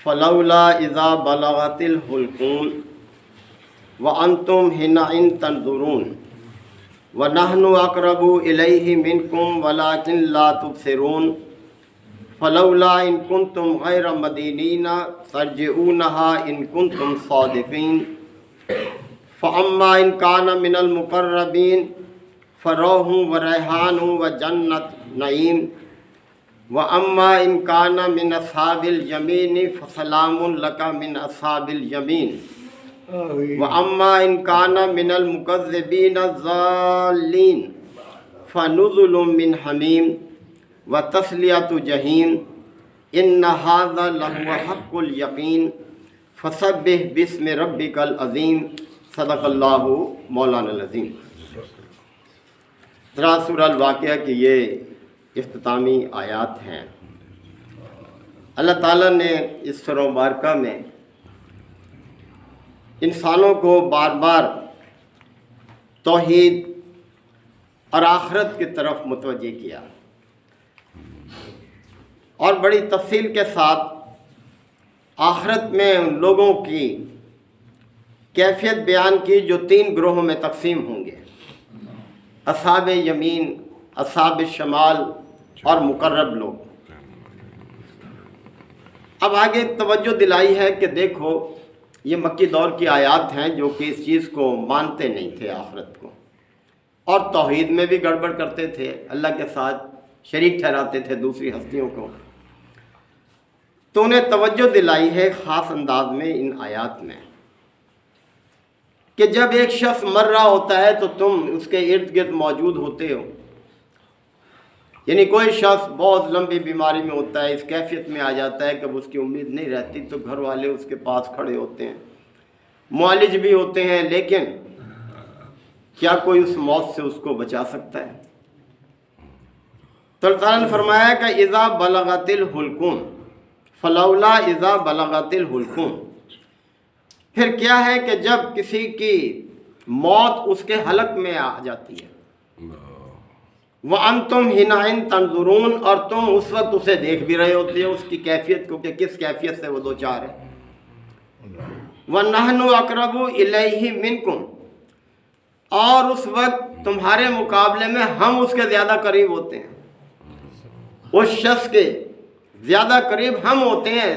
فلولا اذا بلغت الحلقوم وانتم حينئذ تنظرون ونحن اقرب الیہ منکم ولکن لا تبصرون فلولا ان کنتم غیر مدینین ترجعونها ان کنتم صادقین فاما ان کان من المقربین فروح وریحان وجنت نعیم واما ان کان من اصحاب الیمین فسلام لک من اصحاب الیمین واما ان کان من المکذبین الضالین فنزل من حمیم وتصلیۃ جحیم ان ھذا لہو حق الیقین فسبح باسم ربک العظیم صدق اللہ مولانا العظیم۔ ذرا سورہ الواقعہ کی یہ اختتامی آیات ہیں۔ اللہ تعالیٰ نے اس سورہ مبارکہ میں انسانوں کو بار بار توحید اور آخرت کی طرف متوجہ کیا اور بڑی تفصیل کے ساتھ آخرت میں ان لوگوں کی کیفیت بیان کی جو 3 گروہوں میں تقسیم ہوں گے، اصحاب یمین، اصحاب شمال اور مقرب لوگ۔ اب آگے توجہ دلائی ہے کہ دیکھو یہ مکی دور کی آیات ہیں جو کہ اس چیز کو مانتے نہیں تھے، آخرت کو، اور توحید میں بھی گڑبڑ کرتے تھے، اللہ کے ساتھ شریک ٹھہراتے تھے دوسری ہستیوں کو۔ تو انہیں توجہ دلائی ہے خاص انداز میں ان آیات میں کہ جب ایک شخص مر رہا ہوتا ہے تو تم اس کے ارد گرد موجود ہوتے ہو، یعنی کوئی شخص بہت لمبی بیماری میں ہوتا ہے، اس کیفیت میں آ جاتا ہے کہ اب اس کی امید نہیں رہتی، تو گھر والے اس کے پاس کھڑے ہوتے ہیں، معالج بھی ہوتے ہیں، لیکن کیا کوئی اس موت سے اس کو بچا سکتا ہے؟ تو اللہ تعالیٰ نے فرمایا کہ اذا بلغت الحلقوم فلولا اذا بلغت الحلقوم، پھر کیا ہے کہ جب کسی کی موت اس کے حلق میں آ جاتی ہے، وَأَنْتُمْ حِينَئِذٍ تَنْظُرُونَ، اور تم اس وقت اسے دیکھ بھی رہے ہوتے ہو، اس کی کیفیت کو کہ کس کیفیت سے وہ دوچار ہے۔ وَنَحْنُ أَقْرَبُ إِلَيْهِ مِنْكُمْ، اور اس وقت تمہارے مقابلے میں ہم اس کے زیادہ قریب ہوتے ہیں، اس شخص کے زیادہ قریب ہم ہوتے ہیں،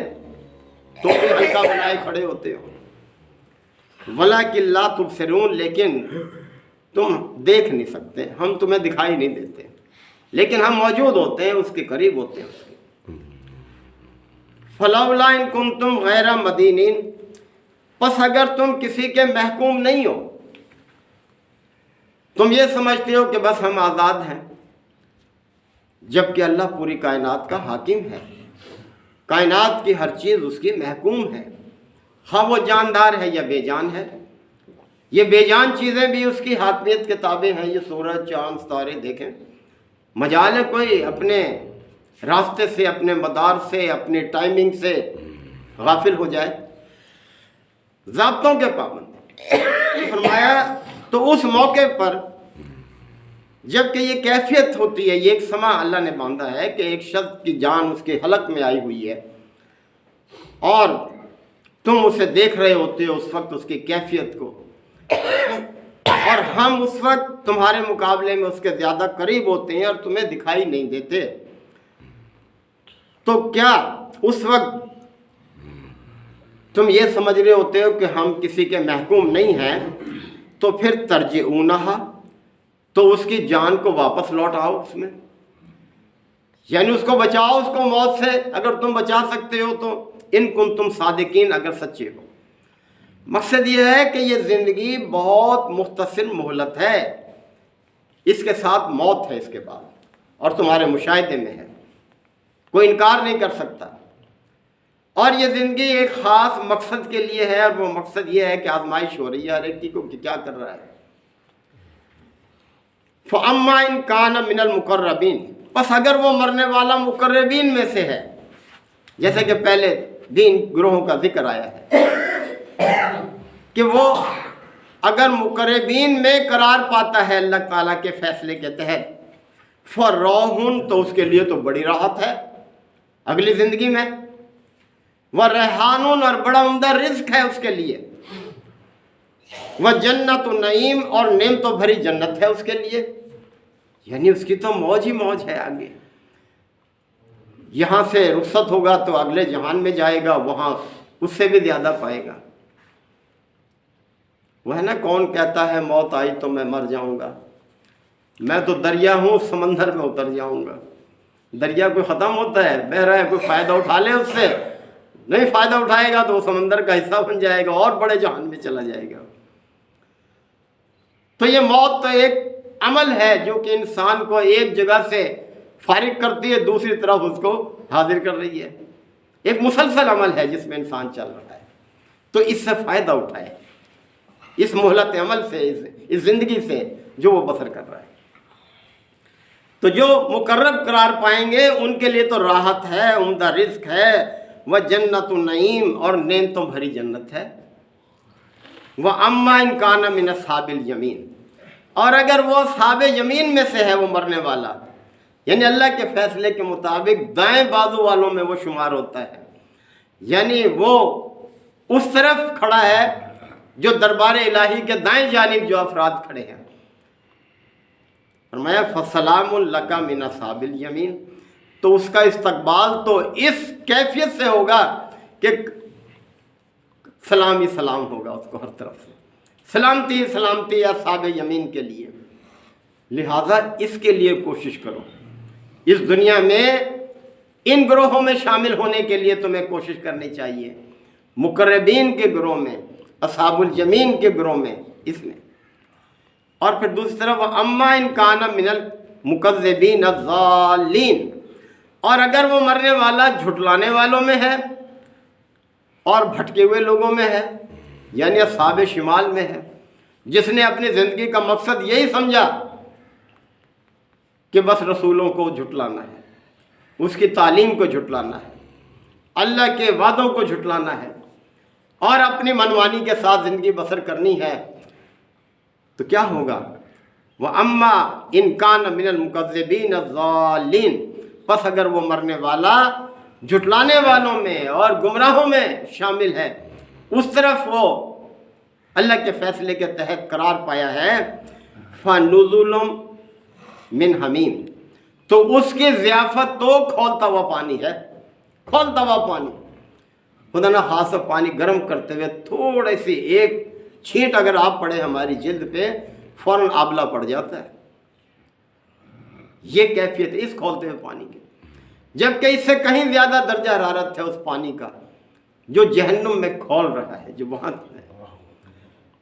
تو بھی حلقہ بنائے کھڑے ہوتے ہو۔ وَلَكِنْ لَا تُبْصِرُونَ، لیکن تم دیکھ نہیں سکتے، ہم تمہیں دکھائی نہیں دیتے، لیکن ہم موجود ہوتے ہیں، اس کے قریب ہوتے ہیں اس کے۔ فَلَوْلَا إِن كُنتُمْ غَيْرَ مَدِينِينَ، پس اگر تم کسی کے محکوم نہیں ہو، تم یہ سمجھتے ہو کہ بس ہم آزاد ہیں، جبکہ اللہ پوری کائنات کا حاکم ہے، کائنات کی ہر چیز اس کی محکوم ہے، خواہ وہ جاندار ہے یا بے جان ہے، یہ بے جان چیزیں بھی اس کی حاکمیت کے تابع ہیں۔ یہ سورج، چاند، ستارے دیکھیں، مجال ہے کوئی اپنے راستے سے، اپنے مدار سے، اپنے ٹائمنگ سے غافل ہو جائے؟ ضابطوں کے پابند فرمایا۔ تو اس موقع پر جب کہ یہ کیفیت ہوتی ہے، یہ ایک سما اللہ نے باندھا ہے کہ ایک شخص کی جان اس کے حلق میں آئی ہوئی ہے اور تم اسے دیکھ رہے ہوتے ہو اس وقت اس کی کیفیت کو، اور ہم اس وقت تمہارے مقابلے میں اس کے زیادہ قریب ہوتے ہیں اور تمہیں دکھائی نہیں دیتے، تو کیا اس وقت تم یہ سمجھ رہے ہوتے ہو کہ ہم کسی کے محکوم نہیں ہیں؟ تو پھر ترجعونہا، تو اس کی جان کو واپس لوٹ آؤ اس میں، یعنی اس کو بچاؤ، اس کو موت سے اگر تم بچا سکتے ہو تو، ان کنتم صادقین، اگر سچے ہو۔ مقصد یہ ہے کہ یہ زندگی بہت مختصر مہلت ہے، اس کے ساتھ موت ہے اس کے بعد، اور تمہارے مشاہدے میں ہے، کوئی انکار نہیں کر سکتا، اور یہ زندگی ایک خاص مقصد کے لیے ہے، اور وہ مقصد یہ ہے کہ آزمائش ہو رہی ہے ہر ایک کو کہ کیا کر رہا ہے۔ فَأَمَّا إِن كَانَ مِنَ الْمُقَرَّبِينَ، پس اگر وہ مرنے والا مقربین میں سے ہے، جیسے کہ پہلے 3 گروہوں کا ذکر آیا ہے کہ وہ اگر مقربین میں قرار پاتا ہے اللہ تعالیٰ کے فیصلے کے تحت، فَرَوْحٌ، تو اس کے لیے تو بڑی راحت ہے اگلی زندگی میں، وہ ریحانون اور بڑا عمدہ رزق ہے اس کے لیے، وہ جنت و نعیم اور نعمتوں بھری جنت ہے اس کے لیے، یعنی اس کی تو موج ہی موج ہے آگے۔ یہاں سے رخصت ہوگا تو اگلے جہان میں جائے گا، وہاں اس سے بھی زیادہ پائے گا۔ وہ ہے نا، کون کہتا ہے موت آئی تو میں مر جاؤں گا، میں تو دریا ہوں سمندر میں اتر جاؤں گا۔ دریا کوئی ختم ہوتا ہے، بہہ رہا ہے، کوئی فائدہ اٹھا لے اس سے؟ نہیں فائدہ اٹھائے گا تو وہ سمندر کا حصہ بن جائے گا اور بڑے جہان میں چلا جائے گا۔ تو یہ موت تو ایک عمل ہے جو کہ انسان کو ایک جگہ سے فارغ کرتی ہے، دوسری طرف اس کو حاضر کر رہی ہے۔ ایک مسلسل عمل ہے جس میں انسان چل رہا ہے، تو اس سے فائدہ اٹھائے، اس مہلت عمل سے، اس زندگی سے جو وہ بسر کر رہا ہے۔ تو جو مقرب قرار پائیں گے ان کے لیے تو راحت ہے، عمدہ رزق ہے، وہ جنت النعیم اور نعمتوں بھری جنت ہے۔ وہ اما ان کان من اصحاب الیمین، اور اگر وہ اصحاب یمین میں سے ہے وہ مرنے والا، یعنی اللہ کے فیصلے کے مطابق دائیں بازو والوں میں وہ شمار ہوتا ہے، یعنی وہ اس طرف کھڑا ہے جو دربار الہی کے دائیں جانب جو افراد کھڑے ہیں۔ فرمایا فسلام لک من اصحاب الیمین، تو اس کا استقبال تو اس کیفیت سے ہوگا کہ سلام ہی سلام ہوگا اس کو ہر طرف سے، سلامتی سلامتی اصحاب یمین کے لیے۔ لہٰذا اس کے لیے کوشش کرو، اس دنیا میں ان گروہوں میں شامل ہونے کے لیے تمہیں کوشش کرنی چاہیے، مقربین کے گروہ میں، اصحاب الیمین کے گروہ میں، اس میں۔ اور پھر دوسری طرف اما ان کان من المکذبین الضالین، اور اگر وہ مرنے والا جھٹلانے والوں میں ہے اور بھٹکے ہوئے لوگوں میں ہے، یعنی اصحاب شمال میں ہے، جس نے اپنی زندگی کا مقصد یہی سمجھا کہ بس رسولوں کو جھٹلانا ہے، اس کی تعلیم کو جھٹلانا ہے، اللہ کے وعدوں کو جھٹلانا ہے اور اپنی منمانی کے ساتھ زندگی بسر کرنی ہے، تو کیا ہوگا؟ وَأَمَّا إِن كَانَ مِنَ الْمُكَذِّبِينَ الضَّالِّينَ، پس اگر وہ مرنے والا جھٹلانے والوں میں اور گمراہوں میں شامل ہے، اس طرف وہ اللہ کے فیصلے کے تحت قرار پایا ہے، فَنُزُلٌ مِّنْ حَمِيمٍ، تو اس کی ضیافت تو کھولتا ہوا پانی ہے، کھولتا ہوا پانی۔ خدا نہ خاصا پانی گرم کرتے ہوئے تھوڑی سی ایک چھینٹ اگر آپ پڑے ہماری جلد پہ فوراً آبلہ پڑ جاتا ہے، یہ کیفیت اس کھولتے ہوئے پانی کی، جبکہ اس سے کہیں زیادہ درجہ حرارت ہے اس پانی کا جو جہنم میں کھول رہا ہے، جو وہاں ہے۔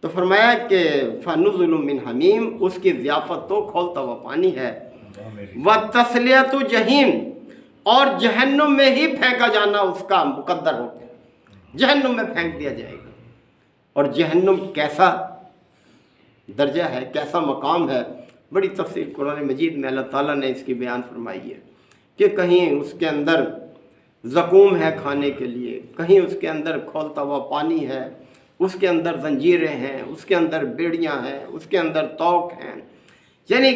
تو فرمایا کہ فَنُزُلٌ مِّنْ حَمِيمٍ، اس کی ضیافت تو کھولتا ہوا پانی ہے، وَتَصْلِيَةُ جَحِيمٍ، اور جہنم میں ہی پھینکا جانا اس کا مقدر ہو گیا، جہنم میں پھینک دیا جائے گا۔ اور جہنم کیسا درجہ ہے، کیسا مقام ہے، بڑی تفصیل قرآن مجید میں اللہ تعالیٰ نے اس کی بیان فرمائی ہے کہ کہیں اس کے اندر زقوم ہے کھانے کے لیے، کہیں اس کے اندر کھولتا ہوا پانی ہے، اس کے اندر زنجیریں ہیں، اس کے اندر بیڑیاں ہیں، اس کے اندر توق ہیں، یعنی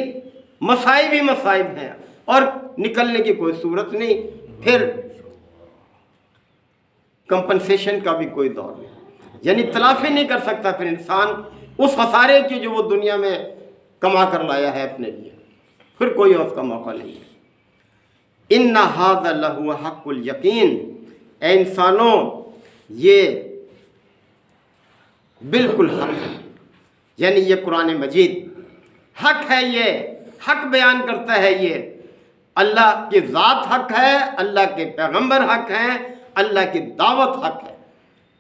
مصائب ہی مصائب ہیں اور نکلنے کی کوئی صورت نہیں، پھر کمپنسیشن کا بھی کوئی دور نہیں، یعنی تلافی نہیں کر سکتا پھر انسان اس خسارے کی جو وہ دنیا میں کما کر لایا ہے اپنے لیے، پھر کوئی اور کا موقع نہیں ہے۔ اِنَّ هَذَا لَهُوَ حَقُّ الْيَقِينِ، اے انسانوں یہ بالکل حق ہے، یعنی یہ قرآن مجید حق ہے، یہ حق بیان کرتا ہے، یہ اللہ کی ذات حق ہے، اللہ کے پیغمبر حق ہیں، اللہ کی دعوت حق ہے،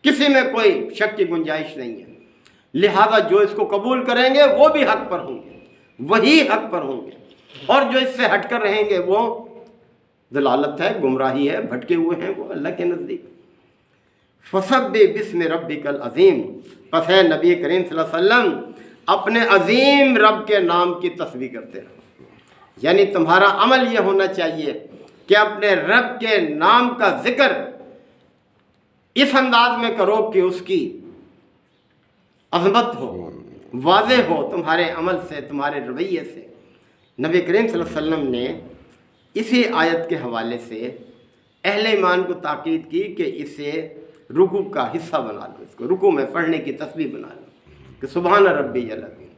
کسی میں کوئی شک کی گنجائش نہیں ہے۔ لہذا جو اس کو قبول کریں گے وہ بھی حق پر ہوں گے، وہی حق پر ہوں گے، اور جو اس سے ہٹ کر رہیں گے وہ ضلالت ہے، گمراہی ہے، بھٹکے ہوئے ہیں وہ اللہ کے نزدیک۔ فَسَبِّحْ بِاسْمِ رَبِّكَ الْعَظِيمِ، پس اے نبی کریم صلی اللہ علیہ وسلم اپنے عظیم رب کے نام کی تسبیح کرتے رہو، یعنی تمہارا عمل یہ ہونا چاہیے کہ اپنے رب کے نام کا ذکر اس انداز میں کرو کہ اس کی عظمت ہو، واضح ہو تمہارے عمل سے، تمہارے رویے سے۔ نبی کریم صلی اللہ علیہ وسلم نے اسی آیت کے حوالے سے اہل ایمان کو تاکید کی کہ اسے رکوع کا حصہ بنا لو، اس کو رکوع میں پڑھنے کی تسبیح بنا لو کہ سبحان ربی العظیم۔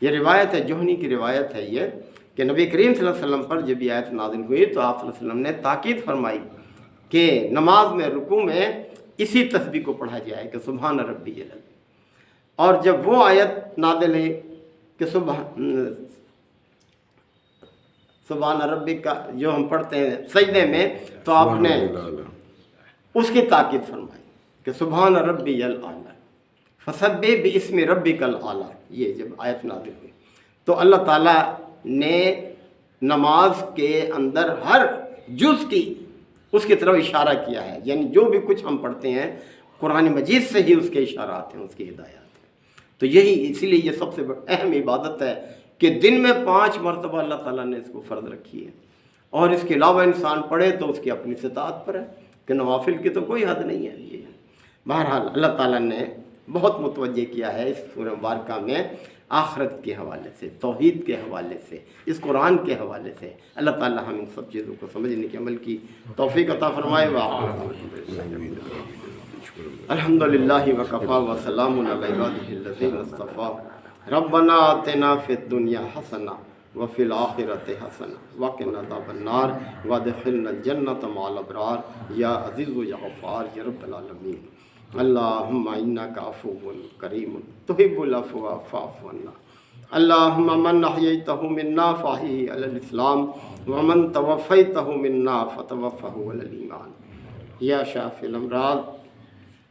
یہ روایت ہے، جوہنی کی روایت ہے یہ، کہ نبی کریم صلی اللہ علیہ وسلم پر جب یہ آیت نازل ہوئی تو آپ صلی اللہ علیہ وسلم نے تاکید فرمائی کہ نماز میں رکوع میں اسی تسبیح کو پڑھا جائے کہ سبحان ربی العظیم۔ اور جب وہ آیت نازل ہوئی کہ سبحان ربی کا جو ہم پڑھتے ہیں سجدے میں، تو آپ نے اس کی تاکید فرمائی کہ سبحان ربی الاعلی فسبح باسم ربک الاعلی۔ یہ جب آیت نازل ہوئی تو اللہ تعالیٰ نے نماز کے اندر ہر جز کی اس کی طرف اشارہ کیا ہے، یعنی جو بھی کچھ ہم پڑھتے ہیں قرآن مجید سے ہی اس کے اشارات ہیں، اس کی ہدایات ہیں۔ تو یہی اسی لیے یہ سب سے اہم عبادت ہے کہ دن میں 5 مرتبہ اللہ تعالیٰ نے اس کو فرض رکھی ہے، اور اس کے علاوہ انسان پڑھے تو اس کی اپنی استطاعت پر ہے کہ نوافل کی تو کوئی حد نہیں ہے۔ یہ بہرحال اللہ تعالیٰ نے بہت متوجہ کیا ہے اس سورہ مبارکہ میں آخرت کے حوالے سے، توحید کے حوالے سے، اس قرآن کے حوالے سے۔ اللہ تعالیٰ ہم ان سب چیزوں کو سمجھنے کے عمل کی توفیق عطا فرمائے۔ الحمدللہ وکفا وسلام علی عبادہ الذین اصطفیٰ۔ ربنا آتنا فی الدنیا حسنہ وفی الآخرۃ حسنہ وقنا عذاب النار وادخلنا الجنۃ مع الابرار یا عزیز یا غفار یا رب العالمین۔ اللہم انک عفو کریم تحب العفو فاعف عنا۔ اللہم من احییتہ منا فاحیہ علی الاسلام ومن توفیتہ منا فتوفہ علی الایمان۔ یا شافی الامراض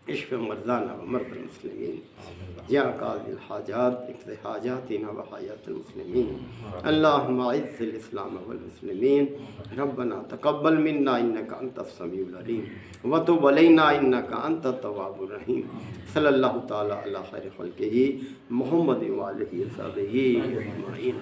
اشف مرضانا ومرضى المسلمین، یا قاضی الحاجات اقض حاجاتنا وحاجات المسلمین۔ اللہم اعز الاسلام والمسلمین، ربنا تقبل منا انک انت السمیع العلیم وتب علینا انک انت التواب الرحیم۔ صلی اللہ تعالی علی خیر خلقہ محمد وآلہ وصحبہ اجمعین۔